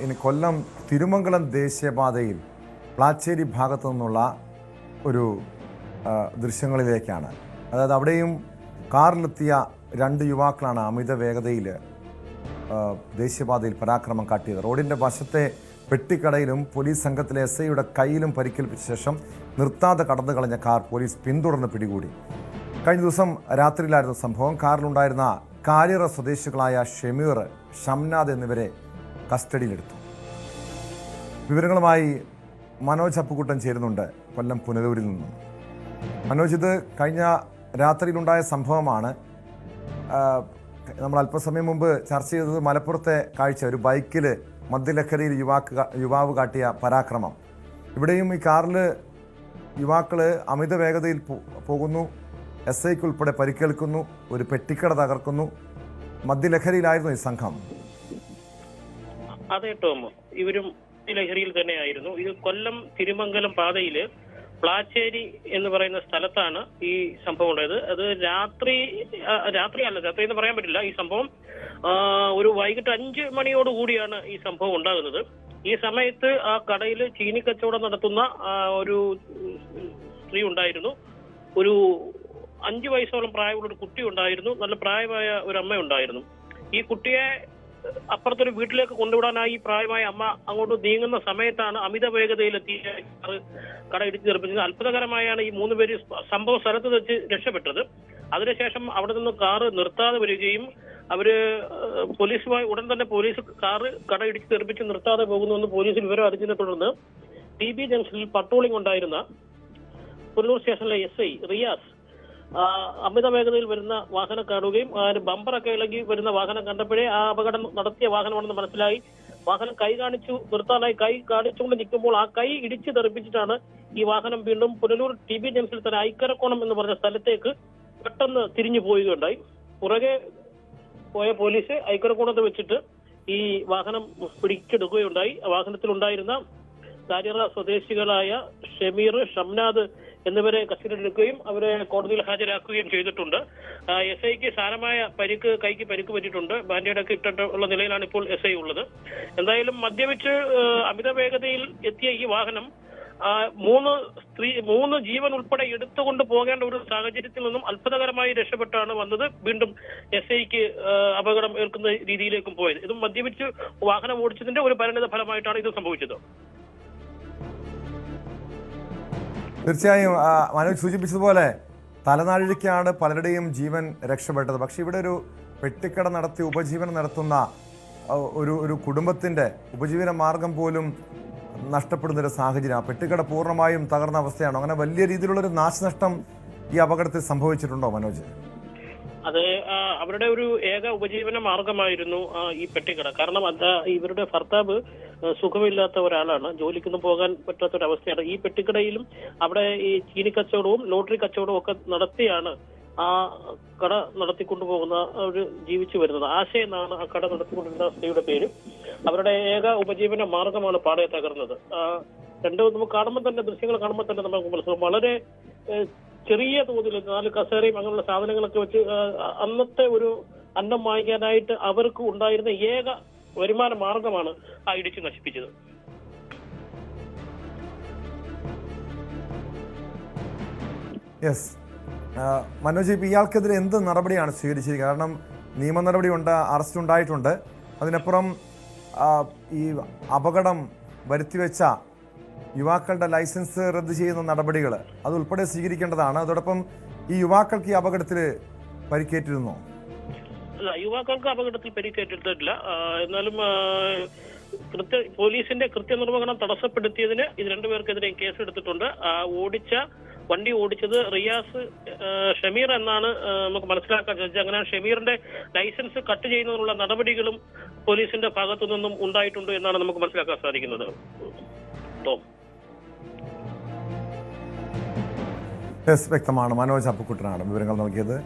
ഇനി കൊല്ലം തിരുമംഗലം ദേശീയപാതയിൽ പ്ലാച്ചേരി ഭാഗത്തു നിന്നുള്ള ഒരു ദൃശ്യങ്ങളിലേക്കാണ്. അതായത് അവിടെയും കാറിലെത്തിയ രണ്ട് യുവാക്കളാണ് അമിത വേഗതയിൽ ദേശീയപാതയിൽ പരാക്രമം കാട്ടിയത്. റോഡിൻ്റെ വശത്തെ പെട്ടിക്കടയിലും പോലീസ് സംഘത്തിലെ SIയുടെ കയ്യിലും പരിക്കേൽപ്പിച്ച ശേഷം നിർത്താതെ കടന്നു കളഞ്ഞ കാർ പോലീസ് പിന്തുടർന്ന് പിടികൂടി. കഴിഞ്ഞ ദിവസം രാത്രിയിലായിരുന്നു സംഭവം. കാറിലുണ്ടായിരുന്ന കാലിയറ സ്വദേശികളായ ഷമീർ, ഷംനാദ് എന്നിവരെ കസ്റ്റഡിയിലെടുത്തു. വിവരങ്ങളുമായി മനോജ് അപ്പുക്കുട്ടൻ ചേരുന്നുണ്ട് കൊല്ലം പുനലൂരിൽ നിന്നും. മനോജ്, ഇത് കഴിഞ്ഞ രാത്രിയിലുണ്ടായ സംഭവമാണ്. നമ്മൾ അല്പസമയം മുമ്പ് ചർച്ച ചെയ്തത് മലപ്പുറത്തെ കാഴ്ച, ഒരു ബൈക്കിൽ മദ്യലഹരിയിൽ യുവാവ് കാട്ടിയ പരാക്രമം. ഇവിടെയും ഈ കാറിൽ യുവാക്കൾ അമിത വേഗതയിൽ പോകുന്നു, SIക്ക് ഉൾപ്പെടെ പരിക്കേൽക്കുന്നു, ഒരു പെട്ടിക്കട തകർക്കുന്നു. മദ്യലഹരിയിലായിരുന്നു ഈ സംഘം. അതെ ടോം, ഇവരും ലഹരിയിൽ തന്നെയായിരുന്നു. ഇത് കൊല്ലം തിരുമംഗലം പാതയില് പ്ലാച്ചേരി എന്ന് പറയുന്ന സ്ഥലത്താണ് ഈ സംഭവം ഉണ്ടായത്. അത് രാത്രി എന്ന് പറയാൻ പറ്റില്ല. ഈ സംഭവം ഒരു വൈകിട്ട് 5 മണിയോട് കൂടിയാണ് ഈ സംഭവം ഉണ്ടാകുന്നത്. ഈ സമയത്ത് ആ കടയിൽ ചീനിക്കച്ചവടം നടത്തുന്ന ഒരു സ്ത്രീ ഉണ്ടായിരുന്നു. ഒരു 5 വയസ്സോളം പ്രായമുള്ള ഒരു കുട്ടി ഉണ്ടായിരുന്നു. നല്ല പ്രായമായ ഒരു അമ്മ ഉണ്ടായിരുന്നു. ഈ കുട്ടിയെ അപ്പുറത്തൊരു വീട്ടിലേക്ക് കൊണ്ടുവിടാനായി പ്രായമായ അമ്മ അങ്ങോട്ട് നീങ്ങുന്ന സമയത്താണ് അമിത വേഗതയിലെത്തിയ കട ഇടിച്ചു തെറിപ്പിച്ചത്. അത്ഭുതകരമായാണ് ഈ 3 പേര് സംഭവ സ്ഥലത്ത് വെച്ച് രക്ഷപ്പെട്ടത്. അതിനുശേഷം അവിടെ നിന്ന് കാറ് നിർത്താതെ വരികയും അവര് പോലീസുമായി ഉടൻ തന്നെ പോലീസ് കാറ് കട ഇടിച്ചു തെറിപ്പിച്ച് നിർത്താതെ പോകുന്നുവെന്ന് പോലീസിൽ വിവരം അറിഞ്ഞതിനെ തുടർന്ന് TB ജംഗ്ഷനിൽ പട്രോളിംഗ് ഉണ്ടായിരുന്ന പുനലൂർ സ്റ്റേഷനിലെ SI റിയാസ് അമിത വേഗതയിൽ വരുന്ന വാഹനം കാണുകയും ബമ്പറൊക്കെ ഇളകി വരുന്ന വാഹനം കണ്ടപ്പോഴേ ആ അപകടം നടത്തിയ വാഹനമാണെന്ന് മനസ്സിലായി. വാഹനം കൈ കാണിച്ചു നിർത്താനായി കൈ കാണിച്ചുകൊണ്ട് നിൽക്കുമ്പോൾ ആ കൈ ഇടിച്ചു തെറിപ്പിച്ചിട്ടാണ് ഈ വാഹനം വീണ്ടും പുനലൂർ TB ജംഗ്ഷനിൽ തന്നെ ഐക്കരക്കോണം എന്ന് പറഞ്ഞ സ്ഥലത്തേക്ക് പെട്ടെന്ന് തിരിഞ്ഞു പോവുകയുണ്ടായി. പുറകെ പോയ പോലീസ് ഐക്കരക്കോണത്ത് വെച്ചിട്ട് ഈ വാഹനം പിടിച്ചെടുക്കുകയുണ്ടായി. വാഹനത്തിലുണ്ടായിരുന്ന കാലിയറ സ്വദേശികളായ ഷമീർ, ഷംനാദ് എന്നിവരെ കസ്റ്റഡിയിലെടുക്കുകയും അവരെ കോടതിയിൽ ഹാജരാക്കുകയും ചെയ്തിട്ടുണ്ട്. SIക്ക് സാരമായ കൈക്ക് പരിക്ക് പറ്റിയിട്ടുണ്ട്. ബാൻഡേഡ് ഒക്കെ ഇട്ടിട്ടുള്ള നിലയിലാണ് ഇപ്പോൾ SI ഉള്ളത്. എന്തായാലും മദ്യപിച്ച് അമിത വേഗതയിൽ എത്തിയ ഈ വാഹനം 3 ജീവൻ ഉൾപ്പെടെ എടുത്തുകൊണ്ട് പോകേണ്ട ഒരു സാഹചര്യത്തിൽ നിന്നും അത്ഭുതകരമായി രക്ഷപ്പെട്ടാണ് വന്നത്. വീണ്ടും SIക്ക് അപകടം ഏൽക്കുന്ന രീതിയിലേക്കും പോയത്. ഇതും മദ്യപിച്ച് വാഹനം ഓടിച്ചതിന്റെ ഒരു പരിണിത ഫലമായിട്ടാണ് ഇത് സംഭവിച്ചത്. തീർച്ചയായും മനോജ് സൂചിപ്പിച്ചതുപോലെ തലനാഴിക്കാണ് പലരുടെയും ജീവൻ രക്ഷപ്പെട്ടത്. പക്ഷെ ഇവിടെ ഒരു പെട്ടിക്കട നടത്തി ഉപജീവനം നടത്തുന്ന ഒരു കുടുംബത്തിൻ്റെ ഉപജീവന മാർഗം പോലും നഷ്ടപ്പെടുന്നൊരു സാഹചര്യം. ആ പെട്ടിക്കട പൂർണ്ണമായും തകർന്ന അവസ്ഥയാണോ? അങ്ങനെ വലിയ രീതിയിലുള്ളൊരു നാശനഷ്ടം ഈ അപകടത്തിൽ സംഭവിച്ചിട്ടുണ്ടോ മനോജ്? അത് അവരുടെ ഒരു ഏക ഉപജീവന മാർഗമായിരുന്നു ഈ പെട്ടിക്കട. കാരണം ഇവരുടെ ഭർത്താവ് സുഖമില്ലാത്ത ഒരാളാണ്, ജോലിക്കൊന്നും പോകാൻ പറ്റാത്തൊരവസ്ഥയാണ്. ഈ പെട്ടിക്കടയിലും അവിടെ ഈ ചീനി കച്ചവടവും ലോട്ടറി കച്ചവടവും ഒക്കെ നടത്തിയാണ് ആ കട നടത്തിക്കൊണ്ടുപോകുന്ന ഒരു ജീവിച്ചു വരുന്നത്. ആശ എന്നാണ് ആ കട നടത്തിക്കൊണ്ടിരുന്ന സ്ത്രീയുടെ പേര്. അവരുടെ ഏക ഉപജീവന മാർഗമാണ് പാടെ തകർന്നത്. നമുക്ക് കാണുമ്പോൾ തന്നെ, ദൃശ്യങ്ങൾ കാണുമ്പോൾ തന്നെ നമുക്ക് മനസ്സിലാവും. വളരെ ചെറിയ തോതിൽ 4 കസേരയും അങ്ങനെയുള്ള സാധനങ്ങളൊക്കെ വെച്ച് അന്നത്തെ ഒരു അന്നം വാങ്ങിക്കാനായിട്ട് അവർക്ക് ഉണ്ടായിരുന്ന ഏക വരുമാന മാർഗമാണ് ആ ഇടിച്ചു നശിപ്പിച്ചത്. യെസ് മനോജ്, ഇയാൾക്കെതിരെ എന്ത് നടപടിയാണ് സ്വീകരിച്ചിരിക്കുന്നത്? കാരണം നിയമ നടപടി ഉണ്ട്, അറസ്റ്റ് ഉണ്ടായിട്ടുണ്ട്. അതിനപ്പുറം ഈ അപകടം വരുത്തിവെച്ച യുവാക്കളുടെ ലൈസൻസ് റദ്ദ് ചെയ്യുന്ന നടപടികൾ അതുൾപ്പെടെ സ്വീകരിക്കേണ്ടതാണ്. അതോടൊപ്പം ഈ യുവാക്കൾക്ക് ഈ അപകടത്തിൽ പരിക്കേറ്റിരുന്നോ? അല്ല, യുവാക്കൾക്ക് അപകടത്തിൽ പരിക്കേറ്റിട്ടില്ല. എന്നാലും പോലീസിന്റെ കൃത്യനിർവഹണം തടസ്സപ്പെടുത്തിയതിന് ഇത് 2 പേർക്കെതിരെ കേസെടുത്തിട്ടുണ്ട്. വണ്ടി ഓടിച്ചത് റിയാസ് ഷമീർ എന്നാണ് നമുക്ക് മനസ്സിലാക്കാൻ സാധിച്ചത്. അങ്ങനെ ഷമീറിന്റെ ലൈസൻസ് കട്ട് ചെയ്യുന്നതിനുള്ള നടപടികളും പോലീസിന്റെ ഭാഗത്തു നിന്നും ഉണ്ടായിട്ടുണ്ട് എന്നാണ് നമുക്ക് മനസ്സിലാക്കാൻ സാധിക്കുന്നത്. വ്യക്തമാണ്. മനോജ് അപ്പുക്കുട്ടനാണ് വിവരങ്ങൾ നൽകിയത്.